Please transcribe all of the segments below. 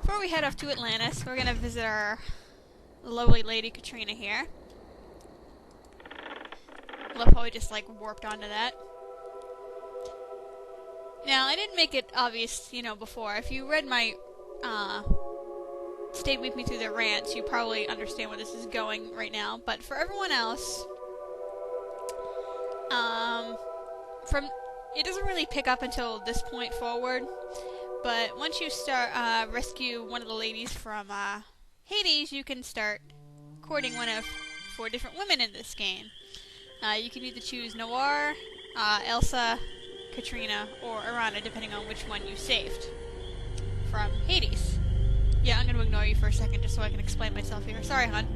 Before we head off to Atlantis, we're gonna visit our lovely lady Katrina here. Love how we just like warped onto that. Now, I didn't make it obvious, before. If you read my, stayed with me through the rants, you probably understand where this is going right now. But for everyone else, it doesn't really pick up until this point forward. But once you start, rescue one of the ladies from, Hades, you can start courting one of 4 different women in this game. You can either choose Noir, Elsa, Katrina, or Erana, depending on which one you saved from Hades. Yeah, I'm going to ignore you for a second just so I can explain myself here. Sorry, hon.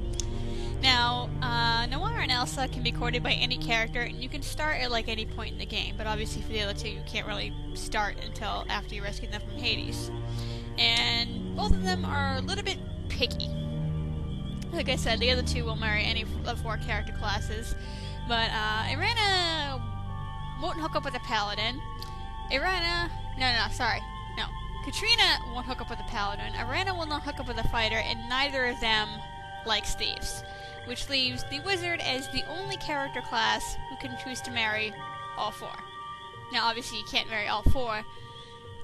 Now, Noir and Elsa can be courted by any character, and you can start at like any point in the game, but obviously for the other 2 you can't really start until after you rescue them from Hades. And both of them are a little bit picky. Like I said, the other 2 will marry any of 4 character classes, but Erana won't hook up with a paladin. Katrina won't hook up with a paladin. Erana will not hook up with a fighter, and neither of them likes thieves, which leaves the wizard as the only character class who can choose to marry all 4. Now, obviously, you can't marry all 4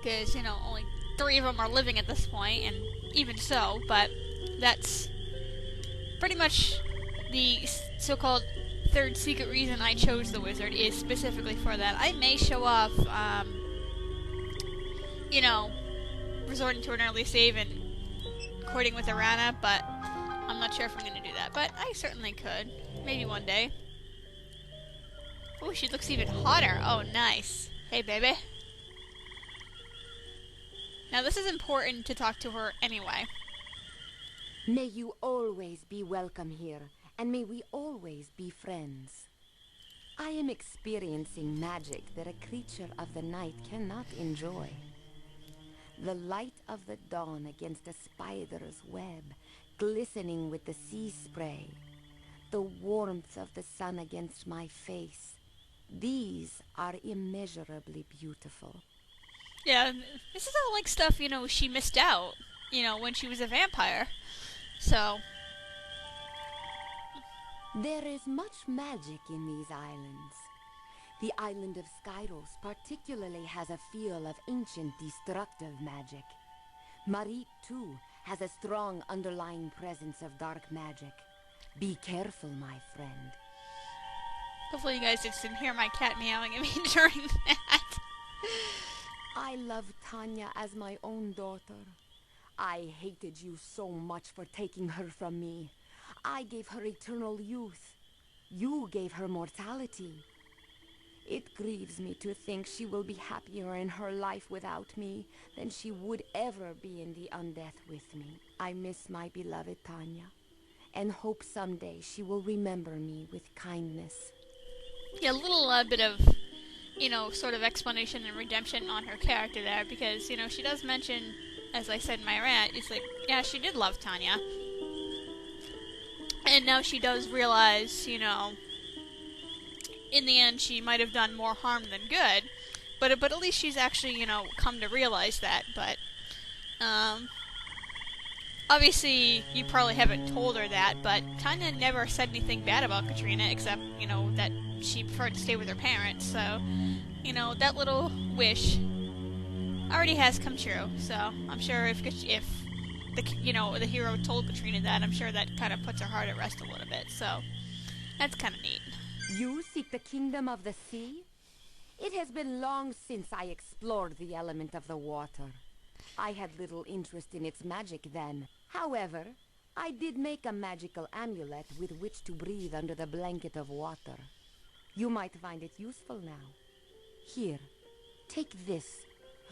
because only 3 of them are living at this point, and even so, but that's pretty much the so-called 3rd secret reason I chose the wizard is specifically for that. I may show off, resorting to an early save and courting with Erana, but I'm not sure if I'm going to do that. But I certainly could. Maybe one day. Oh, she looks even hotter. Oh, nice. Hey, baby. Now, this is important to talk to her anyway. May you always be welcome here, and may we always be friends. I am experiencing magic that a creature of the night cannot enjoy. The light of the dawn against a spider's web, glistening with the sea spray. The warmth of the sun against my face. These are immeasurably beautiful. Yeah, this is all like stuff, she missed out, when she was a vampire. So... There is much magic in these islands. The island of Skyros particularly has a feel of ancient destructive magic. Marit, too, has a strong underlying presence of dark magic. Be careful, my friend. Hopefully you guys just didn't hear my cat meowing at me during that. I love Tanya as my own daughter. I hated you so much for taking her from me. I gave her eternal youth. You gave her mortality. It grieves me to think she will be happier in her life without me than she would ever be in the undeath with me. I miss my beloved Tanya, and hope someday she will remember me with kindness. Yeah, a little bit of, sort of explanation and redemption on her character there, because, she does mention, as I said in my rant, it's like, yeah, she did love Tanya. And now she does realize, in the end she might have done more harm than good, but at least she's actually, come to realize that. But obviously you probably haven't told her that, but Tanya never said anything bad about Katrina except, that she preferred to stay with her parents. So, that little wish already has come true. So I'm sure if the hero told Katrina that, I'm sure that kind of puts her heart at rest a little bit. So that's kind of neat. You seek the kingdom of the sea? It has been long since I explored the element of the water. I had little interest in its magic then. However, I did make a magical amulet with which to breathe under the blanket of water. You might find it useful now. Here, take this,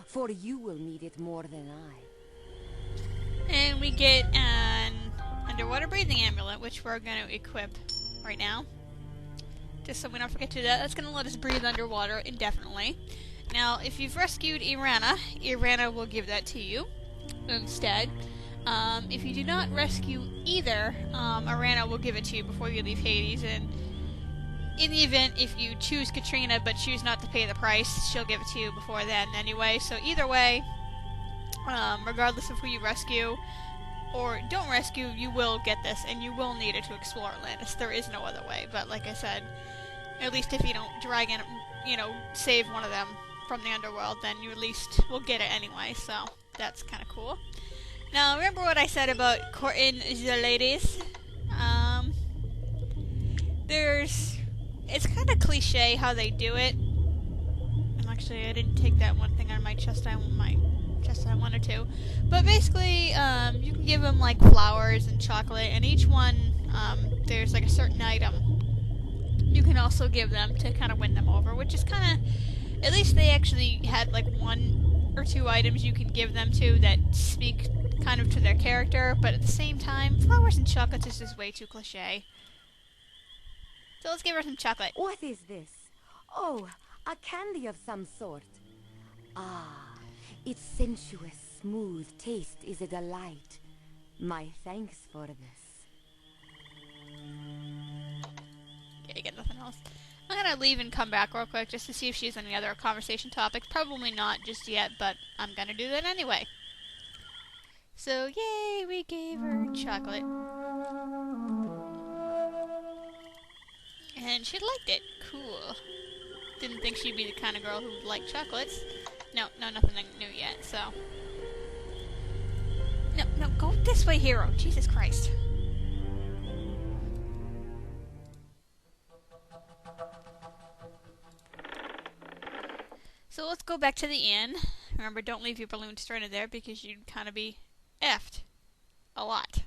for you will need it more than I. And we get an underwater breathing amulet, which we're going to equip right now. Just so we don't forget to do that. That's going to let us breathe underwater indefinitely. Now, if you've rescued Erana will give that to you instead. If you do not rescue either, Erana will give it to you before you leave Hades. And in the event, if you choose Katrina but choose not to pay the price, she'll give it to you before then anyway. So either way, regardless of who you rescue or don't rescue, you will get this, and you will need it to explore Atlantis. There is no other way. But like I said, at least if you don't drag in, save one of them from the underworld, then you at least will get it anyway. So that's kind of cool. Now, remember what I said about courting the ladies? It's kind of cliche how they do it. And actually, I didn't take that one thing on my chest. I wanted to. But basically, you can give them like flowers and chocolate, and each one, there's like a certain item you can also give them to kind of win them over, which is kind of, at least they actually had like 1 or 2 items you can give them to that speak kind of to their character, but at the same time, flowers and chocolates is just way too cliche. So let's give her some chocolate. What is this? Oh, a candy of some sort. Ah, its sensuous, smooth taste is a delight. My thanks for this. Okay, get nothing else. I'm gonna leave and come back real quick just to see if she has any other conversation topics. Probably not just yet, but I'm gonna do that anyway. So, yay, we gave her chocolate. And she liked it. Cool. Didn't think she'd be the kind of girl who would like chocolates. No, nothing new yet, so. No, go this way, hero. Jesus Christ. So let's go back to the inn. Remember, don't leave your balloon stranded there because you'd kind of be effed. A lot.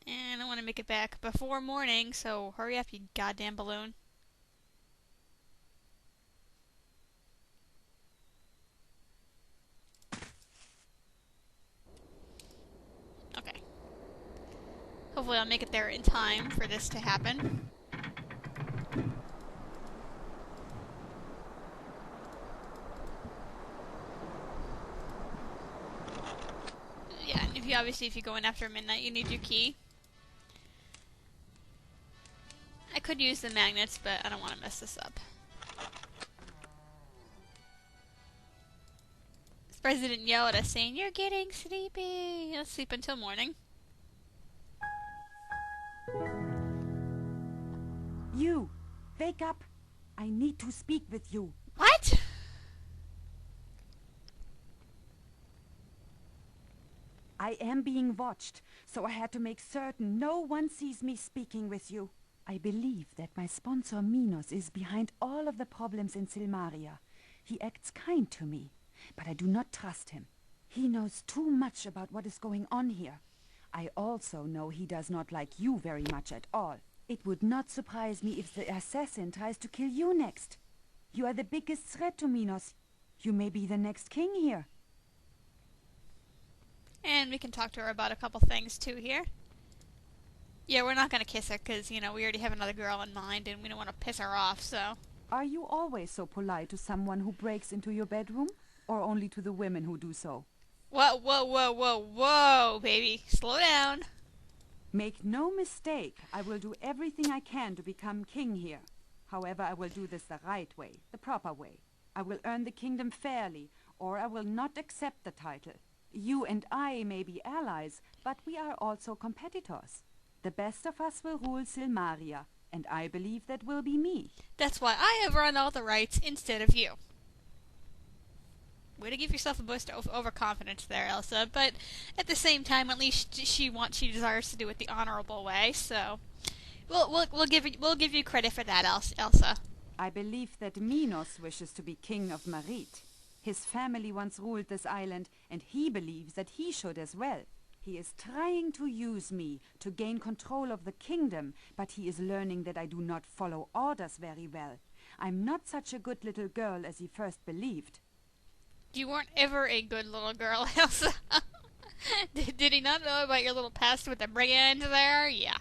And I want to make it back before morning, so hurry up, you goddamn balloon. Okay. Hopefully I'll make it there in time for this to happen. Yeah, and if you go in after midnight, you need your key. I could use the magnets, but I don't want to mess this up. This president yelled at us saying, "You're getting sleepy." Let's sleep until morning. You! Wake up! I need to speak with you. What? I am being watched, so I had to make certain no one sees me speaking with you. I believe that my sponsor Minos is behind all of the problems in Silmaria. He acts kind to me, but I do not trust him. He knows too much about what is going on here. I also know he does not like you very much at all. It would not surprise me if the assassin tries to kill you next. You are the biggest threat to Minos. You may be the next king here. And we can talk to her about a couple things too here. Yeah, we're not gonna kiss her because, we already have another girl in mind and we don't want to piss her off, so. Are you always so polite to someone who breaks into your bedroom? Or only to the women who do so? Whoa, baby. Slow down. Make no mistake, I will do everything I can to become king here. However, I will do this the right way, the proper way. I will earn the kingdom fairly, or I will not accept the title. You and I may be allies, but we are also competitors. The best of us will rule Silmaria, and I believe that will be me. That's why I have run all the rights instead of you. Way to give yourself a boost of overconfidence there, Elsa, but at the same time, at least she desires to do it the honorable way, so we'll give you credit for that, Elsa. I believe that Minos wishes to be king of Marit. His family once ruled this island, and he believes that he should as well. He is trying to use me to gain control of the kingdom, but he is learning that I do not follow orders very well. I'm not such a good little girl as he first believed. You weren't ever a good little girl, Elsa. Did he not know about your little past with the brigands there? Yeah.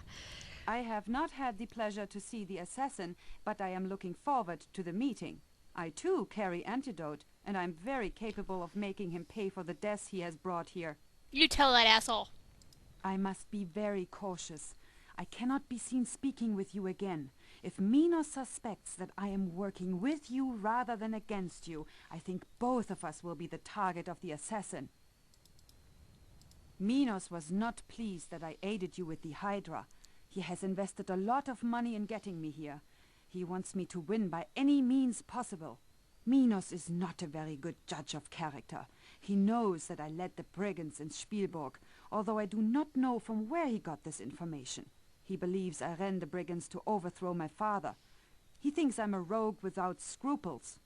I have not had the pleasure to see the assassin, but I am looking forward to the meeting. I too carry antidote, and I'm very capable of making him pay for the deaths he has brought here. You tell that asshole. I must be very cautious. I cannot be seen speaking with you again. If Minos suspects that I am working with you rather than against you, I think both of us will be the target of the assassin. Minos was not pleased that I aided you with the Hydra. He has invested a lot of money in getting me here. He wants me to win by any means possible. Minos is not a very good judge of character. He knows that I led the brigands in Spielburg, although I do not know from where he got this information. He believes I ran the brigands to overthrow my father. He thinks I'm a rogue without scruples.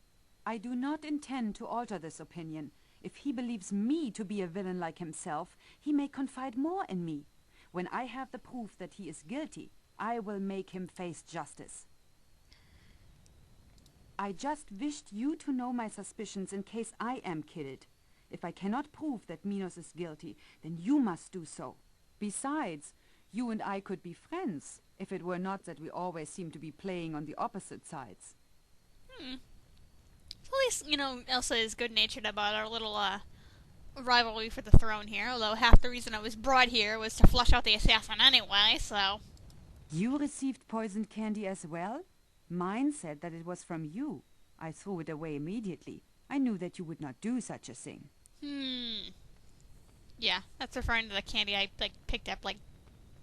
I do not intend to alter this opinion. If he believes me to be a villain like himself, he may confide more in me. When I have the proof that he is guilty, I will make him face justice. I just wished you to know my suspicions in case I am killed. If I cannot prove that Minos is guilty, then you must do so. Besides, you and I could be friends, if it were not that we always seem to be playing on the opposite sides. At least, you know, Elsa is good-natured about our little, rivalry for the throne here, although half the reason I was brought here was to flush out the assassin anyway, so... You received poisoned candy as well? Mine said that it was from you. I threw it away immediately. I knew that you would not do such a thing. Yeah, that's referring to the candy I, picked up,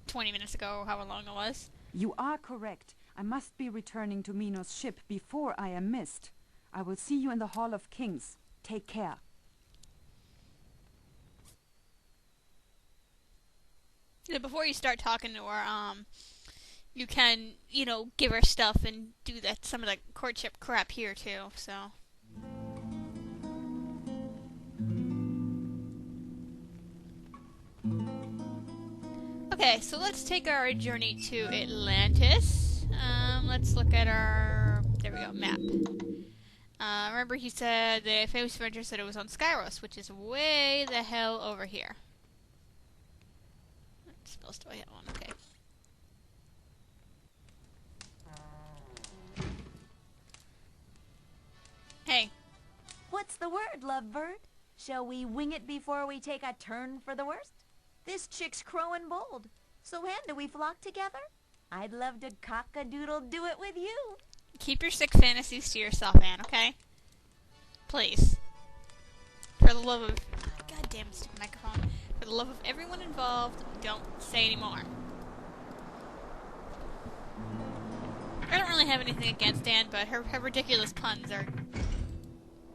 20 minutes ago, or however long it was. You are correct. I must be returning to Minos' ship before I am missed. I will see you in the Hall of Kings. Take care. Yeah, before you start talking to her, you can, you know, give her stuff and do some of the courtship crap here, too, so... Okay, so let's take our journey to Atlantis. Let's look at our... There we go, map. Remember he said, the famous adventure said it was on Skyros, which is way the hell over here. What spells do I have on? Okay. Hey. What's the word, lovebird? Shall we wing it before we take a turn for the worst? This chick's crowing bold. So when do we flock together? I'd love to cock-a-doodle-do it with you. Keep your sick fantasies to yourself, Anne, okay? Please. For the love of... God damn it, stupid microphone. For the love of everyone involved, don't say anymore. I don't really have anything against Anne, but her ridiculous puns are...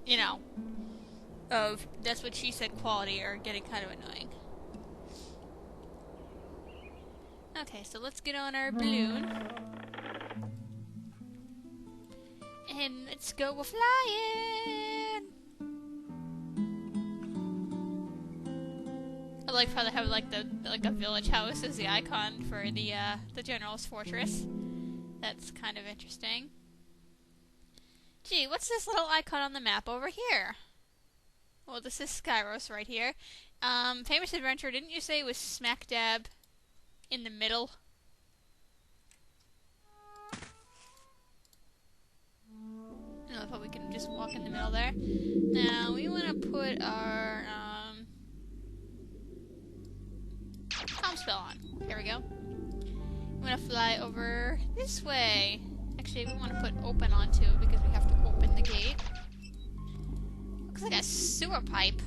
You know... Of that's what she said quality are getting kind of annoying. Okay, so let's get on our balloon. And let's go flying! I like how they have a village house as the icon for the general's fortress. That's kind of interesting. Gee, what's this little icon on the map over here? Well, this is Skyros right here. Famous adventure, didn't you say it was smack dab in the middle? I don't know if we can just walk in the middle there. Now, we want to put our, calm spell on. There we go. We want to fly over this way. Actually, we want to put open on too, because we have to open the gate. Looks like a sewer pipe.